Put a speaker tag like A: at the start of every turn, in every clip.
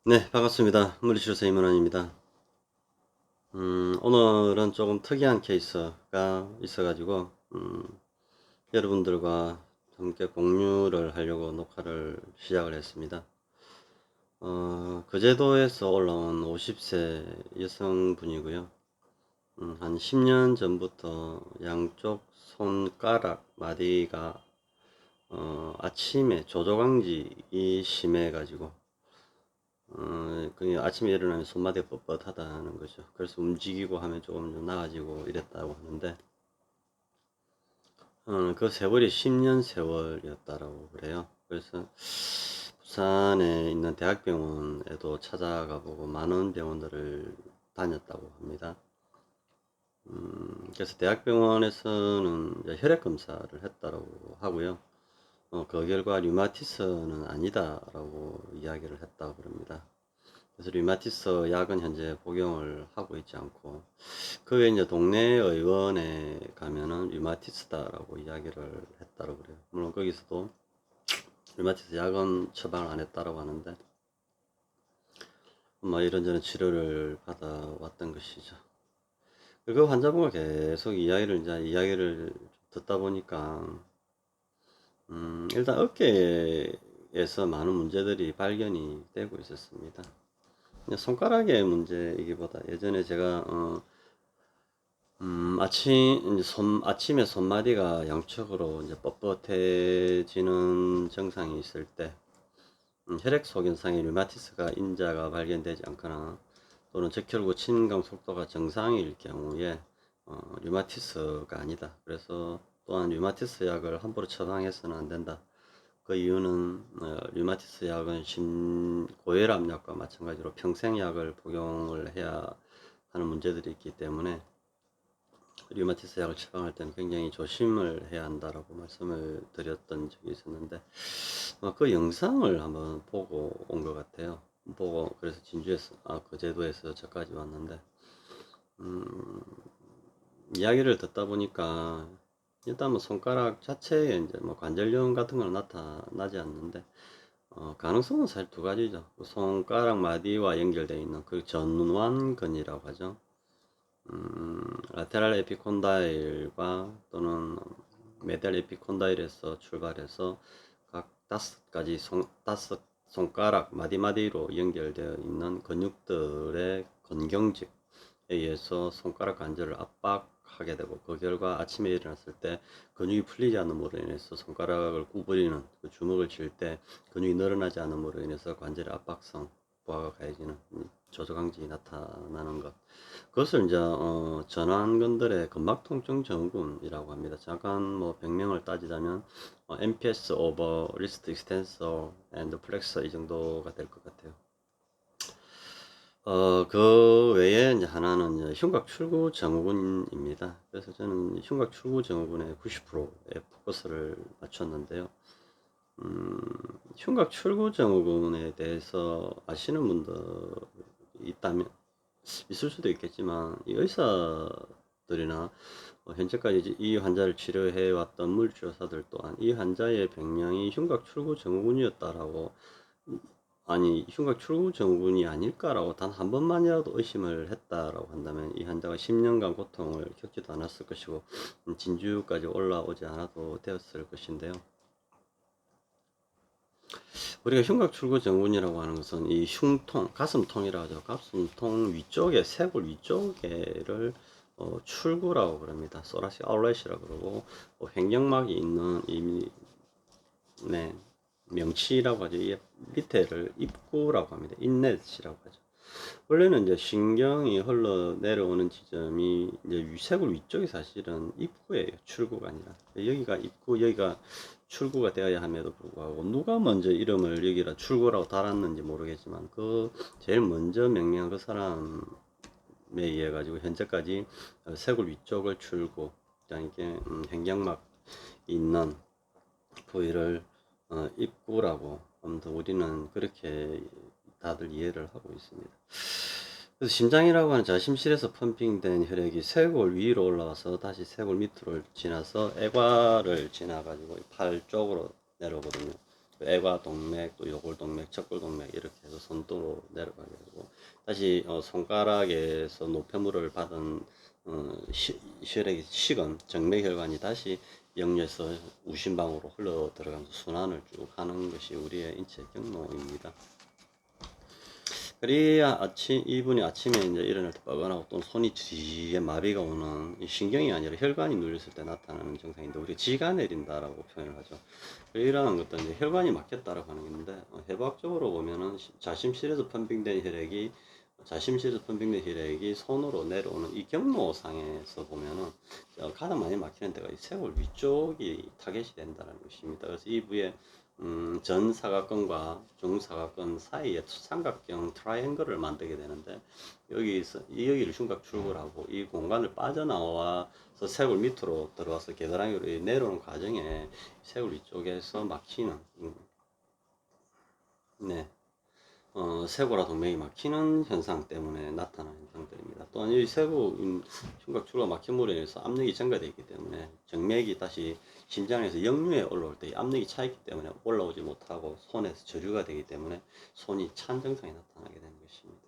A: 네, 반갑습니다. 물리치료사 임원환입니다. 오늘은 조금 특이한 케이스가 있어가지고, 여러분들과 함께 공유를 하려고 녹화를 시작을 했습니다. 거제도에서 올라온 50세 여성분이고요. 한 10년 전부터 양쪽 손가락 마디가, 아침에 조조강직이 심해가지고, 그 아침에 일어나면 손마디가 뻣뻣하다는 거죠. 그래서 움직이고 하면 조금 좀 나아지고 이랬다고 하는데, 그 세월이 10년 세월이었다라고 그래요. 그래서 부산에 있는 대학병원에도 찾아가 보고 많은 병원들을 다녔다고 합니다. 그래서 대학병원에서는 이제 혈액 검사를 했다라고 하고요. 그 결과 류마티스는 아니다라고 이야기를 했다고 그럽니다. 그래서 류마티스 약은 현재 복용을 하고 있지 않고, 그 외에 이제 동네 의원에 가면은 류마티스다라고 이야기를 했다고 그래요. 물론 거기서도 류마티스 약은 처방을 안 했다라고 하는데, 뭐 이런저런 치료를 받아왔던 것이죠. 그 환자분과 계속 이야기를 듣다 보니까, 일단 어깨에서 많은 문제들이 발견이 되고 있었습니다. 손가락의 문제이기보다 예전에 제가 아침에 손마디가 양쪽으로 이제 뻣뻣해지는 증상이 있을 때, 혈액 속현상의 류마티스가 인자가 발견되지 않거나 또는 적혈구 침강 속도가 정상일 경우에 류마티스가 아니다. 그래서 또한 류마티스 약을 함부로 처방해서는 안 된다. 그 이유는 류마티스 약은 고혈압 약과 마찬가지로 평생약을 복용을 해야 하는 문제들이 있기 때문에 류마티스 약을 처방할 때는 굉장히 조심을 해야 한다라고 말씀을 드렸던 적이 있었는데, 그 영상을 한번 보고 온 것 같아요. 보고 그래서 거제도에서 저까지 왔는데, 음, 이야기를 듣다 보니까 일단 뭐 손가락 자체에 이제 뭐 관절염 같은 건 나타나지 않는데, 가능성은 사실 두 가지죠. 손가락 마디와 연결되어 있는 그 전완근이라고 하죠. 라테랄 에피콘다일과 또는 메달 에피콘다일에서 출발해서 각 다섯 손가락 마디마디로 연결되어 있는 근육들의 건경직에 의해서 손가락 관절을 압박하게 되고, 그 결과 아침에 일어났을 때 근육이 풀리지 않음으로 인해서 손가락을 구부리는, 그 주먹을 쥘 때 근육이 늘어나지 않음으로 인해서 관절의 압박성, 부하가 가해지는 조저강직이 나타나는 것, 그것을 이제 전완근들의 근막통증 증후군이라고 합니다. 잠깐 뭐 병명을 따지자면 MPS over wrist extensor and flexor 이 정도가 될 것 같아요. 그 외에 이제 하나는 이제 흉곽 출구 증후군입니다. 그래서 저는 흉곽 출구 증후군의 90%에 포커스를 맞췄는데요. 흉곽 출구 증후군에 대해서 아시는 분들 있다면 있을 수도 있겠지만, 이 의사들이나 현재까지 이 환자를 치료해 왔던 물리치료사들 또한 이 환자의 병명이 흉곽 출구 증후군이었다라고, 아니 흉곽 출구 증후군이 아닐까라고 단 한 번만이라도 의심을 했다라고 한다면 이 환자가 10년간 고통을 겪지도 않았을 것이고, 진주까지 올라오지 않아도 되었을 것인데요. 우리가 흉곽 출구 증후군이라고 하는 것은 이 흉통, 가슴통이라고 하죠. 가슴통 위쪽에, 쇄골 위쪽에를 출구라고 그럽니다. 소라식 아울렛이라고 그러고, 횡격막이 있는 이, 네, 명치라고 하죠. 이 밑에를 입구라고 합니다. 인넷이라고 하죠. 원래는 이제 신경이 흘러 내려오는 지점이 이제 쇄골 위쪽이 사실은 입구예요. 출구가 아니라. 여기가 입구, 여기가 출구가 되어야 함에도 불구하고, 누가 먼저 이름을 여기라 출구라고 달았는지 모르겠지만, 그 제일 먼저 명명한 그 사람에 의해 가지고 현재까지 쇄골 위쪽을 출구, 그러니까 횡격막 있는 부위를 입구라고, 아무튼 우리는 그렇게 다들 이해를 하고 있습니다. 그래서 심장이라고 하는 자심실에서 펌핑된 혈액이 쇄골 위로 올라와서 다시 쇄골 밑으로 지나서 애과를 지나가지고 팔 쪽으로 내려오거든요. 애과 동맥, 또 요골 동맥, 척골 동맥 이렇게 해서 손등으로 내려가게 되고 다시 손가락에서 노폐물을 받은 혈액이 식은 정맥혈관이 다시 역류해서 우심방으로 흘러 들어가면서 순환을 쭉 하는 것이 우리의 인체 경로입니다. 그래야 이분이 아침에 이제 일어날 때 뻐근하고 또 손이 뒤에 마비가 오는 신경이 아니라 혈관이 눌렸을 때 나타나는 증상인데 우리가 지가 내린다라고 표현을 하죠. 이러한 것도 이제 혈관이 막혔다라고 하는 건데 해부학적으로 보면은 자심실에서 펌핑된 혈액이 손으로 내려오는 이 경로상에서 보면은 가장 많이 막히는 데가 이 쇄골 위쪽이 타겟이 된다는 것입니다. 그래서 이 부에 전 사각근과 중 사각근 사이에 삼각형 트라이앵글을 만들게 되는데 여기를 흉곽 출구라고 이 공간을 빠져나와서 쇄골 밑으로 들어와서 겨드랑이로 내려오는 과정에 쇄골 위쪽에서 막히는 네. 쇄골화 동맥이 막히는 현상 때문에 나타나는 현상들입니다. 또한 이 흉곽 출구가 막힘으로 인해서 압력이 증가되어 있기 때문에 정맥이 다시 심장에서 역류에 올라올 때 압력이 차 있기 때문에 올라오지 못하고 손에서 저류가 되기 때문에 손이 찬 증상이 나타나게 되는 것입니다.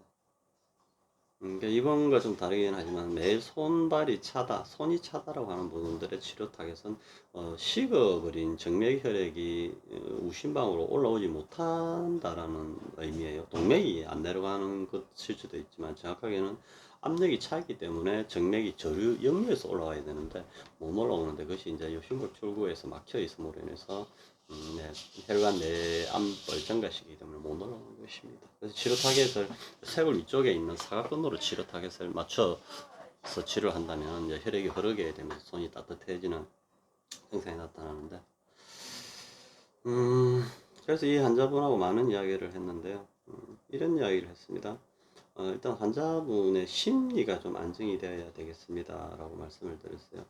A: 그러니까 이번과 좀 다르긴 하지만 매일 손발이 차다, 손이 차다라고 하는 분들의 치료 타겟은 식어버린 정맥혈액이 우심방으로 올라오지 못한다라는 의미예요. 동맥이 안 내려가는 것일 수도 있지만 정확하게는 압력이 차있기 때문에 정맥이 역류해서 올라와야 되는데 못 올라오는데 그것이 이제 흉곽 출구에서 막혀 있음으로 인해서 네, 혈관 내암을 증가시키기 때문에 못 올라오는 것입니다. 그래서 치료 타겟을 쇄골 위쪽에 있는 사각근으로 치료 타겟을 맞춰서 치료를 한다면 이제 혈액이 흐르게 되면서 손이 따뜻해지는 증상이 나타나는데 그래서 이 환자분하고 많은 이야기를 했는데요. 이런 이야기를 했습니다. 일단 환자분의 심리가 좀 안정이 되어야 되겠습니다 라고 말씀을 드렸어요.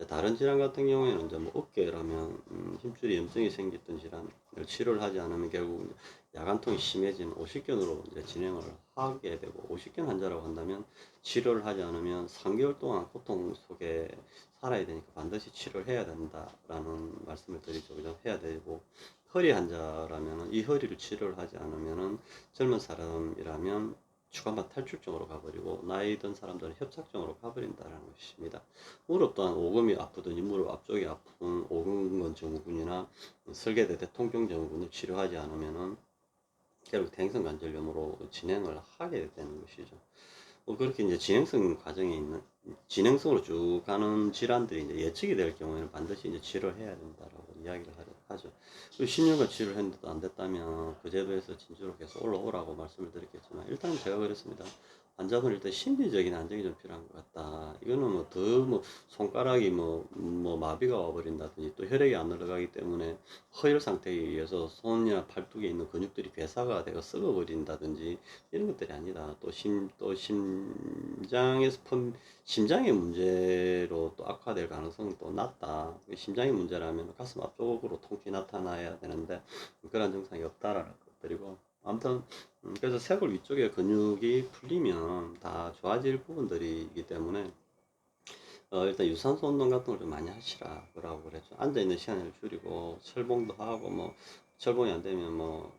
A: 다른 질환 같은 경우에는 이제 뭐 어깨라면 힘줄이 염증이 생겼던 질환을 치료를 하지 않으면 결국 야간통이 심해지는 오십견으로 이제 진행을 하게 되고, 오십견 환자라고 한다면 치료를 하지 않으면 3개월 동안 고통 속에 살아야 되니까 반드시 치료를 해야 된다라는 말씀을 드리죠. 그냥 해야 되고, 허리 환자라면 이 허리를 치료를 하지 않으면 젊은 사람이라면 추간판 탈출증으로 가버리고 나이 든 사람들은 협착증으로 가버린다는 것입니다. 무릎 또한 오금이 아프든지 무릎 앞쪽이 아픈 오금근 증후군이나 설계대 통경 증후군을 치료하지 않으면은 결국 대행성 관절염으로 진행을 하게 되는 것이죠. 그렇게 이제 진행성으로 쭉 가는 질환들이 이제 예측이 될 경우에는 반드시 이제 치료를 해야 된다라고 이야기를 하죠. 10년간 치료를 했는데도 안 됐다면 그 제도에서 진주로 계속 올라오라고 말씀을 드렸겠지만, 일단 제가 그랬습니다. 환자분 일단 심리적인 안정이 좀 필요한 것 같다. 이거는 손가락이 마비가 와버린다든지 또 혈액이 안 흘러가기 때문에 허혈 상태에 의해서 손이나 팔뚝에 있는 근육들이 괴사가 되고 썩어버린다든지 이런 것들이 아니다. 또 심장의 문제로 또 악화될 가능성이 또 낮다. 심장의 문제라면 가슴 앞쪽으로 통증이 나타나야 되는데 그런 증상이 없다라는 것들이고, 아무튼 그래서 쇄골 위쪽에 근육이 풀리면 다 좋아질 부분들이기 때문에 일단 유산소 운동 같은 걸 좀 많이 하시라고 그랬죠. 앉아있는 시간을 줄이고 철봉도 하고 철봉이 안 되면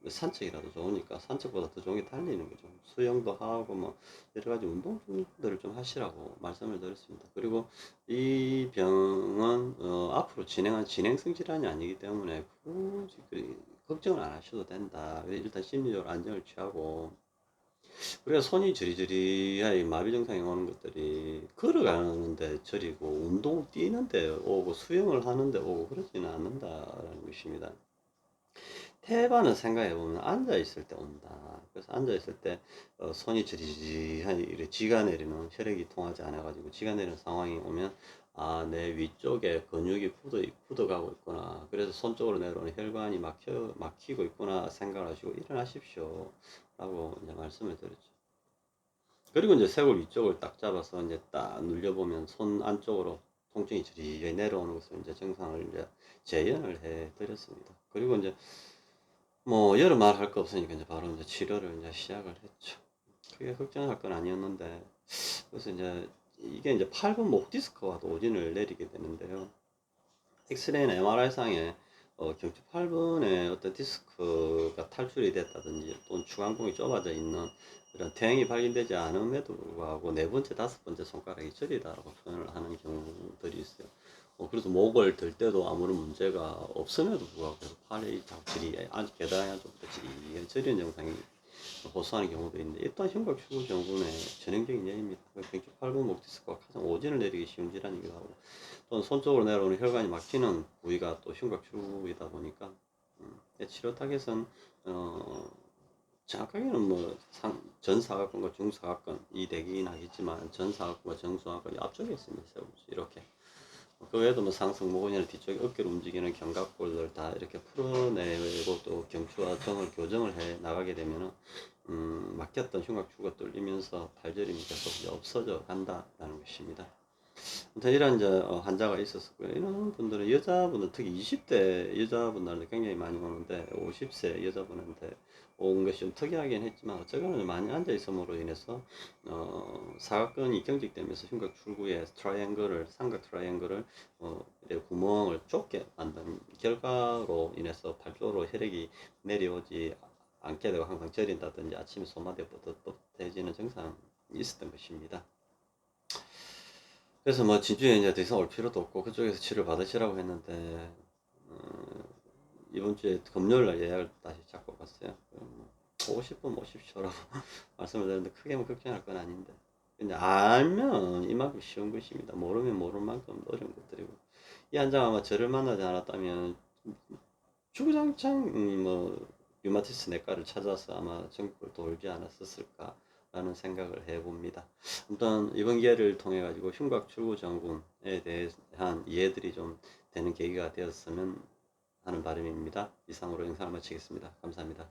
A: 산책이라도 좋으니까 산책보다 더 좋은 게 달리는 거죠. 수영도 하고 여러 가지 운동들을 좀 하시라고 말씀을 드렸습니다. 그리고 이 병은 앞으로 진행한 진행성 질환이 아니기 때문에 굳이 걱정을 안 하셔도 된다. 일단 심리적으로 안정을 취하고, 우리가 손이 저리저리하게 마비 증상이 오는 것들이 걸어가는데 저리고 운동 뛰는데 오고 수영을 하는데 오고 그러지는 않는다라는 것입니다. 태반은 생각해보면 앉아있을 때 온다. 그래서 앉아있을 때 손이 저리저리하게 지가 내리는, 혈액이 통하지 않아가지고 지가 내리는 상황이 오면 내 위쪽에 근육이 굳어가고 있구나. 그래서 손 쪽으로 내려오는 혈관이 막히고 있구나 생각을 하시고 일어나십시오 라고 이제 말씀을 드렸죠. 그리고 이제 쇄골 위쪽을 딱 잡아서 이제 딱 눌려보면 손 안쪽으로 통증이 저리저리 내려오는 것을 이제 증상을 이제 재현을 해 드렸습니다. 그리고 이제 여러 말 할 거 없으니까 이제 바로 이제 치료를 이제 시작을 했죠. 크게 걱정할 건 아니었는데, 그래서 이게 이제 8번 목 디스크와도 오진을 내리게 되는데요. 엑스레이나 MRI 상에 경추 8번에 어떤 디스크가 탈출이 됐다든지 또는 추간공이 좁아져 있는 이런 퇴행이 발견되지 않음에도 불구하고 네 번째, 다섯 번째 손가락이 저리다라고 표현을 하는 경우들이 있어요. 그래서 목을 들 때도 아무런 문제가 없음에도 불구하고 계속 팔의 작질이 아직 계단이 안쪽부터 지리게 저리는 증상이 호소하는 경우도 있는데, 일단 흉곽 출구 증후군의 전형적인 예입니다. 경추 8번 목 디스크가 가장 오진을 내리기 쉬운 질환이기도 하고, 또는 손 쪽으로 내려오는 혈관이 막히는 부위가 또 흉곽 출구이다 보니까 치료 타겟은 정확하게는 뭐 전사각근과 중사각근 이 대기긴 하겠지만, 전사각근과 정사각근이 앞쪽에 있습니다. 이렇게. 그 외에도 뭐 상승 모근이나 뒤쪽에 어깨를 움직이는 견갑골들 다 이렇게 풀어내고 또 경추와 정을 교정을 해 나가게 되면은 막혔던 흉곽 출구가 뚫리면서 관절임이 계속 이제 없어져 간다라는 것입니다. 아무튼 이런 이제 환자가 있었고요. 이런 분들은 여자분들, 특히 20대 여자분들한테 굉장히 많이 오는데, 50세 여자분한테 온 것이 좀 특이하긴 했지만, 어쨌거나 많이 앉아 있음으로 인해서 사각근이 경직되면서 흉곽 출구에 삼각 트라이앵글을 이렇게 구멍을 좁게 만든 결과로 인해서 팔 쪽으로 혈액이 내려오지 않게 되고 항상 저린다든지 아침에 손마디가 뻣뻣해지는 증상이 있었던 것입니다. 그래서 뭐 진주에 이제 더 이상 올 필요도 없고 그쪽에서 치료 받으시라고 했는데, 이번 주에 금요일 날 예약을 다시 잡고 갔어요. 오고 싶으면 오십시오라고 말씀을 드렸는데, 크게 뭐 걱정할 건 아닌데, 근데 알면 이만큼 쉬운 것입니다. 모르면 모를 만큼 어려운 것들이고, 이 환자가 아마 저를 만나지 않았다면 주구장창 뭐 류마티스 내과를 찾아서 아마 전국을 돌지 않았었을까라는 생각을 해봅니다. 아무튼 이번 기회를 통해 가지고 흉곽 출구 증후군에 대한 이해들이 좀 되는 계기가 되었으면 하는 바람입니다. 이상으로 영상을 마치겠습니다. 감사합니다.